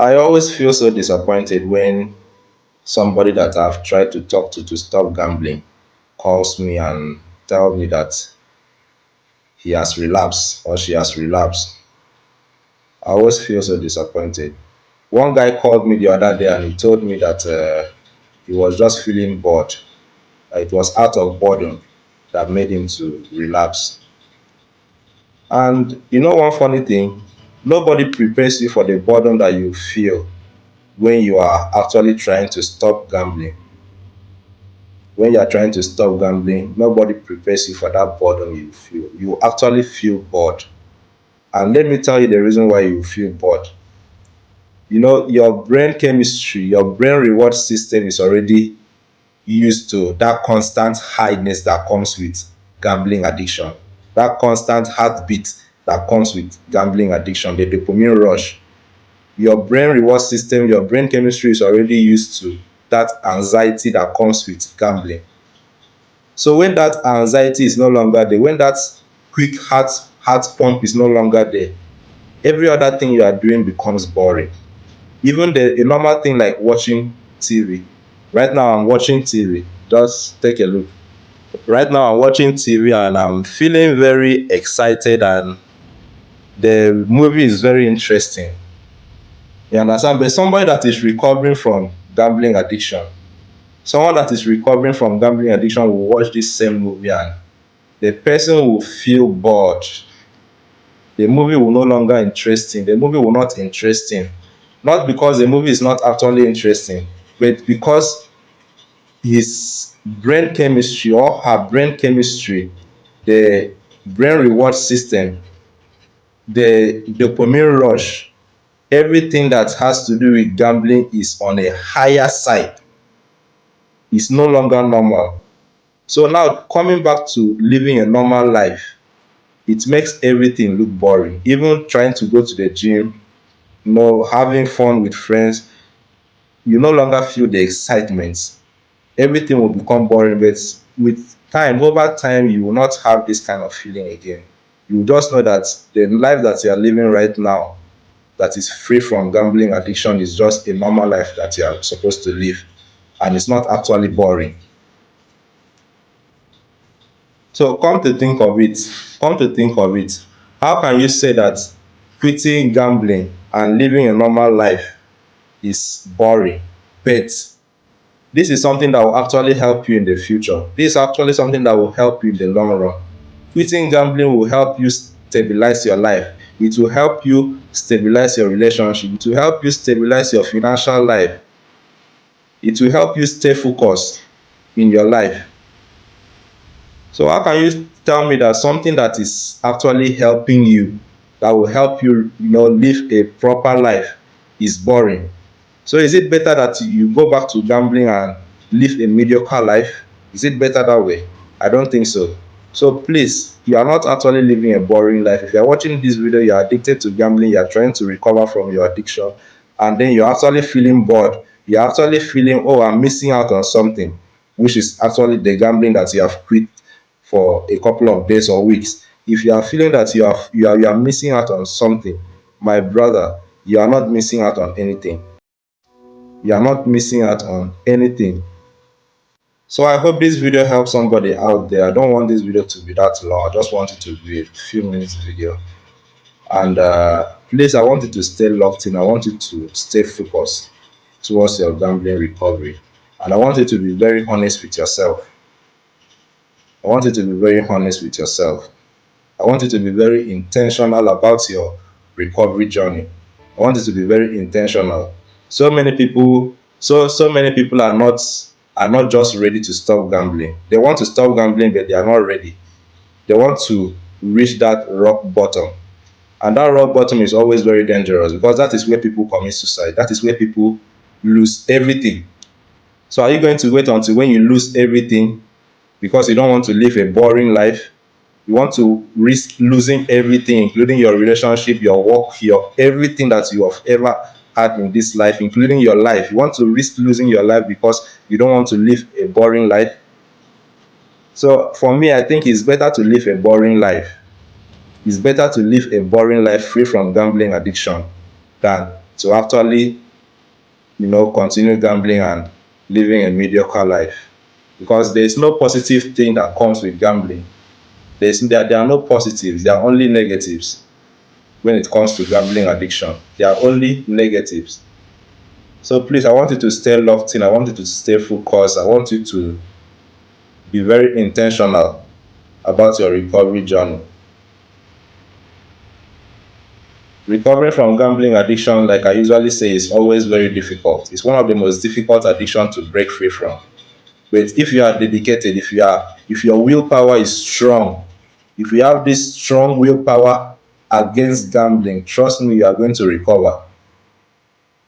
I always feel so disappointed when somebody that I've tried to talk to stop gambling calls me and tell me that he has relapsed or she has relapsed. I always feel so disappointed. One guy called me the other day and he told me that he was just feeling bored. It was out of boredom that made him to relapse. And you know one funny thing? Nobody prepares you for the boredom that you feel when you are actually trying to stop gambling. When you are trying to stop gambling, nobody prepares you for that boredom you feel. You actually feel bored. And let me tell you the reason why you feel bored. You know, your brain chemistry, your brain reward system is already used to that constant highness that comes with gambling addiction, that constant heartbeat that comes with gambling addiction, the dopamine rush. Your brain reward system, your brain chemistry is already used to that anxiety that comes with gambling. So when that anxiety is no longer there, when that quick heart pump is no longer there, every other thing you are doing becomes boring. Even the a normal thing like watching TV. Right now I'm watching TV. Just take a look. Right now I'm watching TV and I'm feeling very excited and the movie is very interesting. You understand? But somebody that is recovering from gambling addiction, someone that is recovering from gambling addiction will watch this same movie and the person will feel bored. The movie will no longer interesting. The movie will not interesting. Not because the movie is not actually interesting, but because his brain chemistry or her brain chemistry, the brain reward system, the dopamine rush, everything that has to do with gambling is on a higher side. It's no longer normal. So now coming back to living a normal life, it makes everything look boring. Even trying to go to the gym, having fun with friends, you no longer feel the excitement. Everything will become boring. But with time, over time, you will not have this kind of feeling again. You will just know that the life that you are living right now, that is free from gambling addiction, is just a normal life that you are supposed to live, and it's not actually boring. So come to think of it, how can you say that quitting gambling and living a normal life is boring? But this is something that will actually help you in the future. This is actually something that will help you in the long run. Quitting gambling will help you stabilize your life. It will help you stabilize your relationship. It will help you stabilize your financial life. It will help you stay focused in your life. So how can you tell me that something that is actually helping you, that will help you, live a proper life, is boring? So is it better that you go back to gambling and live a mediocre life? Is it better that way? I don't think so. So please, you are not actually living a boring life. If you are watching this video, you are addicted to gambling, you are trying to recover from your addiction, and then you're actually feeling bored. You're actually feeling, oh, I'm missing out on something, which is actually the gambling that you have quit for a couple of days or weeks. If you are feeling that you are missing out on something, my brother, you are not missing out on anything. You are not missing out on anything. So I hope this video helps somebody out there. I don't want this video to be that long. I just want it to be a few minutes video. And please, I want you to stay locked in. I want you to stay focused towards your gambling recovery. And I want you to be very honest with yourself. I want you to be very honest with yourself. I want you to be very intentional about your recovery journey. I want you to be very intentional. So many people are not just ready to stop gambling. They want to stop gambling, but they are not ready. They want to reach that rock bottom. And that rock bottom is always very dangerous because that is where people commit suicide. That is where people lose everything. So are you going to wait until when you lose everything because you don't want to live a boring life? You want to risk losing everything, including your relationship, your work, your everything that you have ever had in this life, including your life. You want to risk losing your life because you don't want to live a boring life. So for me, I think it's better to live a boring life. It's better to live a boring life free from gambling addiction than to actually, continue gambling and living a mediocre life. Because there is no positive thing that comes with gambling. There are no positives, there are only negatives when it comes to gambling addiction. There are only negatives. So please, I want you to stay locked in. I want you to stay focused. I want you to be very intentional about your recovery journey. Recovering from gambling addiction, like I usually say, is always very difficult. It's one of the most difficult addictions to break free from. But if you are dedicated, if your willpower is strong, if you have this strong willpower against gambling, trust me, you are going to recover.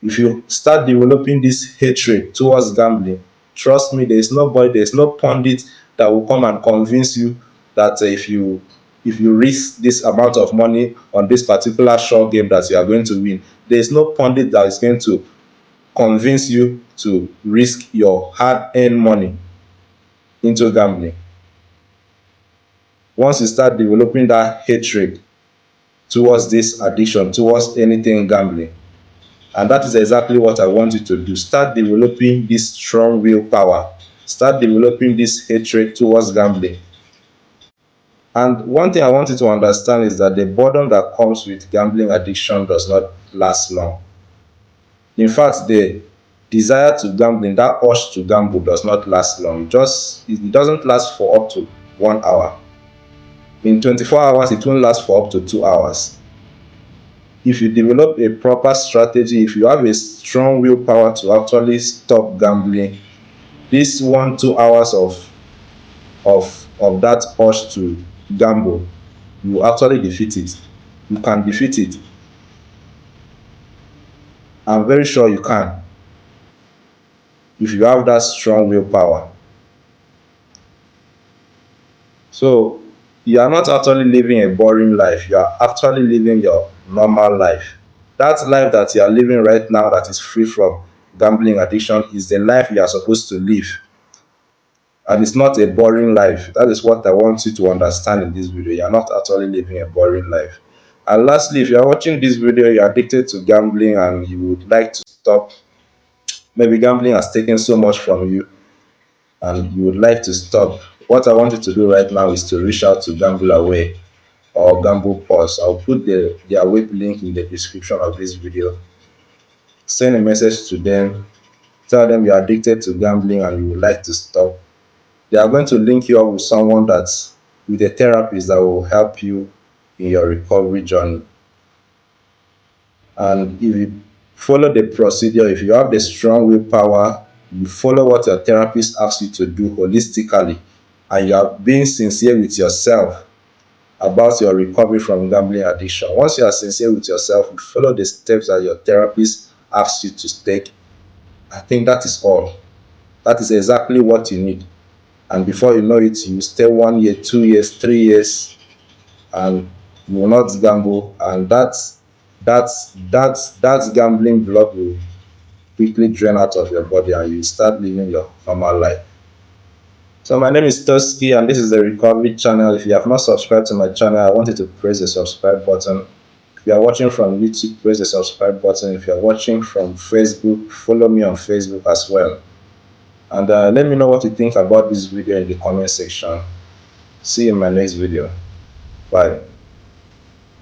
If you start developing this hatred towards gambling, trust me, there's no pundit that will come and convince you that if you risk this amount of money on this particular short game that you are going to win, there's no pundit that is going to convince you to risk your hard-earned money into gambling. Once you start developing that hatred towards this addiction, towards anything gambling, and that is exactly what I want you to do. Start developing this strong willpower. Start developing this hatred towards gambling. And one thing I want you to understand is that the boredom that comes with gambling addiction does not last long. In fact, the desire to gambling, that urge to gamble, does not last long. It doesn't last for up to 1 hour. In 24 hours, it won't last for up to 2 hours. If you develop a proper strategy, if you have a strong willpower to actually stop gambling, this 1 2 hours of that urge to gamble, you will actually defeat it. You can defeat it. I'm very sure you can if you have that strong willpower. So you are not actually living a boring life, you are actually living your normal life. That life that you are living right now, that is free from gambling addiction, is the life you are supposed to live. And it's not a boring life. That is what I want you to understand in this video. You are not actually living a boring life. And lastly, if you are watching this video, you are addicted to gambling and you would like to stop, maybe gambling has taken so much from you and you would like to stop, what I want you to do right now is to reach out to Gamble Away or Gamble Pause. I'll put their web link in the description of this video. Send a message to them, tell them you're addicted to gambling and you would like to stop. They are going to link you up with someone that's with a therapist that will help you in your recovery journey. And if you follow the procedure, if you have the strong willpower, you follow what your therapist asks you to do holistically, and you are being sincere with yourself about your recovery from gambling addiction. Once you are sincere with yourself, you follow the steps that your therapist asks you to take. I think that is all. That is exactly what you need. And before you know it, you stay 1 year, 2 years, 3 years, and you will not gamble. And that gambling block will quickly drain out of your body, and you start living your normal life. So my name is Toski, and this is the Recovery Channel. If you have not subscribed to my channel, I want you to press the subscribe button. If you are watching from YouTube, press the subscribe button. If you are watching from Facebook, follow me on Facebook as well. And let me know what you think about this video in the comment section. See you in my next video. Bye.